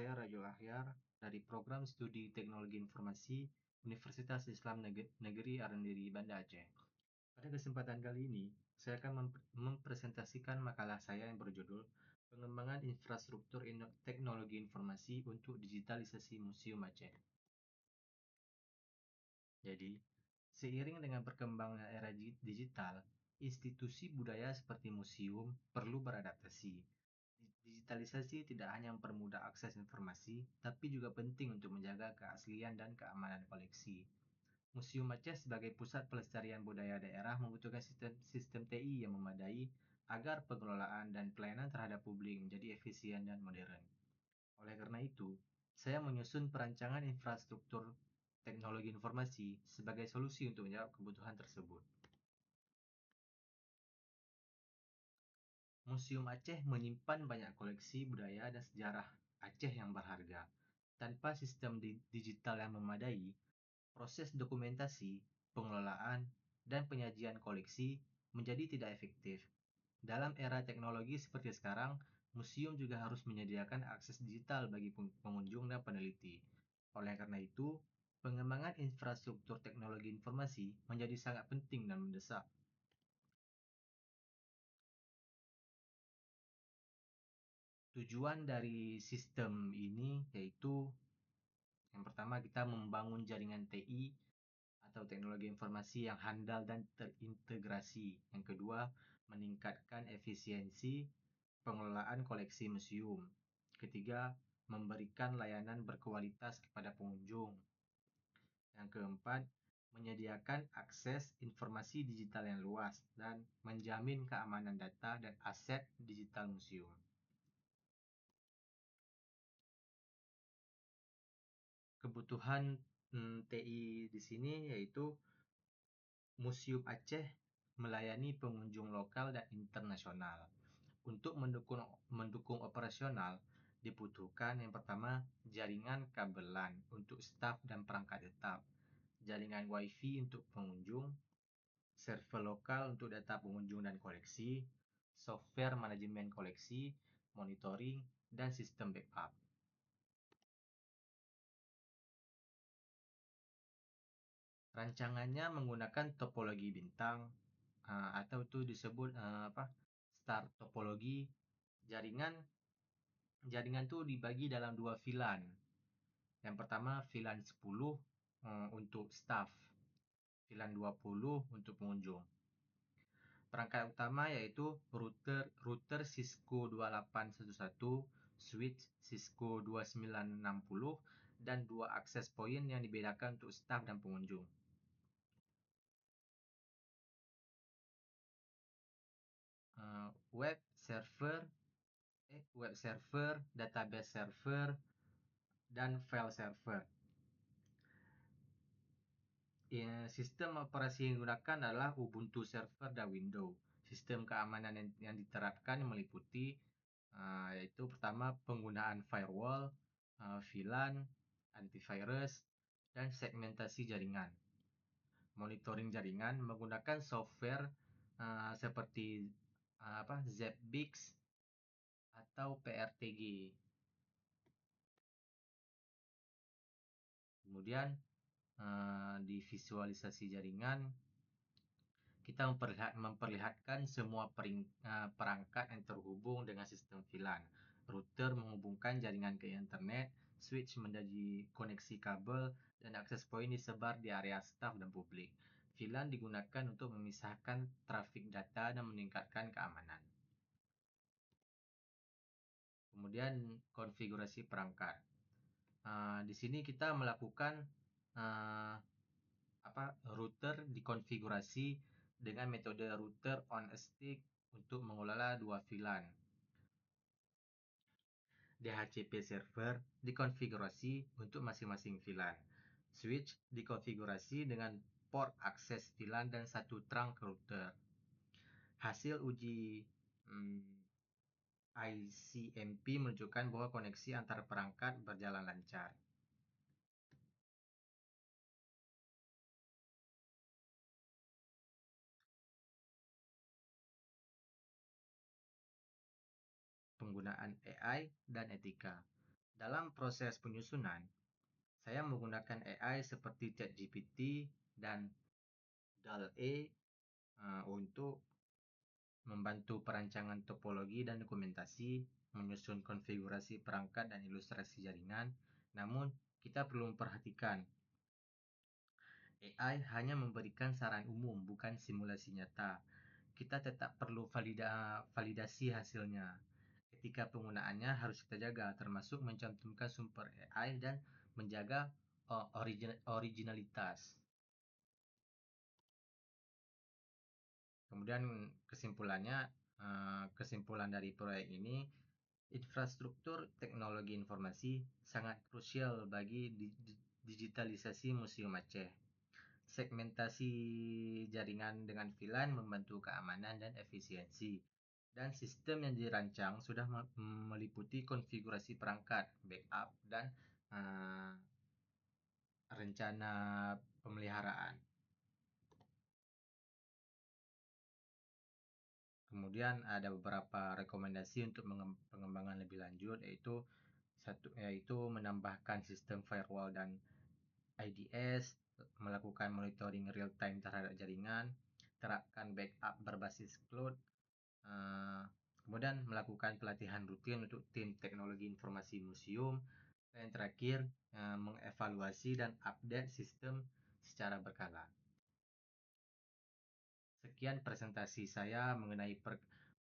saya Rajo Ahyar dari Program Studi Teknologi Informasi Universitas Islam Negeri Arandiri, Banda Aceh. Pada kesempatan kali ini, saya akan mempresentasikan makalah saya yang berjudul Pengembangan Infrastruktur Teknologi Informasi untuk Digitalisasi Museum Aceh. Jadi, seiring dengan perkembangan era digital, institusi budaya seperti museum perlu beradaptasi. Digitalisasi tidak hanya mempermudah akses informasi, tapi juga penting untuk menjaga keaslian dan keamanan koleksi. Museum Aceh sebagai pusat pelestarian budaya daerah membutuhkan sistem TI yang memadai agar pengelolaan dan pelayanan terhadap publik menjadi efisien dan modern. Oleh karena itu, saya menyusun perancangan infrastruktur teknologi informasi sebagai solusi untuk menjawab kebutuhan tersebut. Museum Aceh menyimpan banyak koleksi budaya dan sejarah Aceh yang berharga. Tanpa sistem digital yang memadai, proses dokumentasi, pengelolaan, dan penyajian koleksi menjadi tidak efektif. Dalam era teknologi seperti sekarang, museum juga harus menyediakan akses digital bagi pengunjung dan peneliti. Oleh karena itu, pengembangan infrastruktur teknologi informasi menjadi sangat penting dan mendesak. Tujuan dari sistem ini yaitu yang pertama kita membangun jaringan TI atau teknologi informasi yang handal dan terintegrasi. Yang kedua, meningkatkan efisiensi pengelolaan koleksi museum. Ketiga, memberikan layanan berkualitas kepada pengunjung. Yang keempat, menyediakan akses informasi digital yang luas dan menjamin keamanan data dan aset digital museum. Kebutuhan TI di sini yaitu Museum Aceh melayani pengunjung lokal dan internasional. Untuk mendukung operasional, dibutuhkan yang pertama jaringan kabelan untuk staf dan perangkat tetap, jaringan WiFi untuk pengunjung, server lokal untuk data pengunjung dan koleksi, software manajemen koleksi, monitoring, dan sistem backup. Rancangannya menggunakan topologi bintang atau itu disebut star topologi. Jaringan itu dibagi dalam dua VLAN. Yang pertama VLAN 10 untuk staff, VLAN 20 untuk pengunjung. Perangkat utama yaitu router Cisco 2811, switch Cisco 2960, dan dua access point yang dibedakan untuk staff dan pengunjung. Web server, database server, dan file server. Sistem operasi yang digunakan adalah Ubuntu server dan Windows. Sistem keamanan yang diterapkan meliputi yaitu pertama penggunaan firewall, VLAN, antivirus, dan segmentasi jaringan. Monitoring jaringan menggunakan software seperti ZBix atau PRTG. Kemudian di visualisasi jaringan kita memperlihatkan semua perangkat yang terhubung dengan sistem VLAN. Router menghubungkan jaringan ke internet, switch menjadi koneksi kabel, dan akses point disebar di area staf dan publik. VLAN digunakan untuk memisahkan trafik data dan meningkatkan keamanan. Kemudian konfigurasi perangkat. Di sini kita melakukan router dikonfigurasi dengan metode router on a stick untuk mengelola dua VLAN. DHCP server dikonfigurasi untuk masing-masing VLAN. Switch dikonfigurasi dengan port akses VLAN dan satu trunk router. Hasil uji ICMP menunjukkan bahwa koneksi antar perangkat berjalan lancar. Penggunaan AI dan etika. Dalam proses penyusunan, saya menggunakan AI seperti ChatGPT dan DALL-E untuk membantu perancangan topologi dan dokumentasi, menyusun konfigurasi perangkat dan ilustrasi jaringan. Namun, kita perlu memperhatikan AI hanya memberikan saran umum, bukan simulasi nyata. Kita tetap perlu validasi hasilnya. Etika penggunaannya harus kita jaga, termasuk mencantumkan sumber AI dan menjaga originalitas. Kemudian kesimpulan dari proyek ini, infrastruktur teknologi informasi sangat krusial bagi digitalisasi Museum Aceh. Segmentasi jaringan dengan VLAN membantu keamanan dan efisiensi. Dan sistem yang dirancang sudah meliputi konfigurasi perangkat, backup, dan uh, rencana pemeliharaan. Kemudian ada beberapa rekomendasi untuk pengembangan lebih lanjut, yaitu menambahkan sistem firewall dan IDS, melakukan monitoring real time terhadap jaringan, terapkan backup berbasis cloud, kemudian melakukan pelatihan rutin untuk tim teknologi informasi museum, dan yang terakhir mengevaluasi dan update sistem secara berkala. Sekian presentasi saya mengenai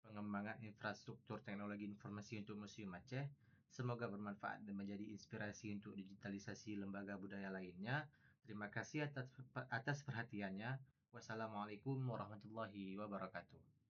pengembangan infrastruktur teknologi informasi untuk Museum Aceh. Semoga bermanfaat dan menjadi inspirasi untuk digitalisasi lembaga budaya lainnya. Terima kasih atas perhatiannya. Wassalamualaikum warahmatullahi wabarakatuh.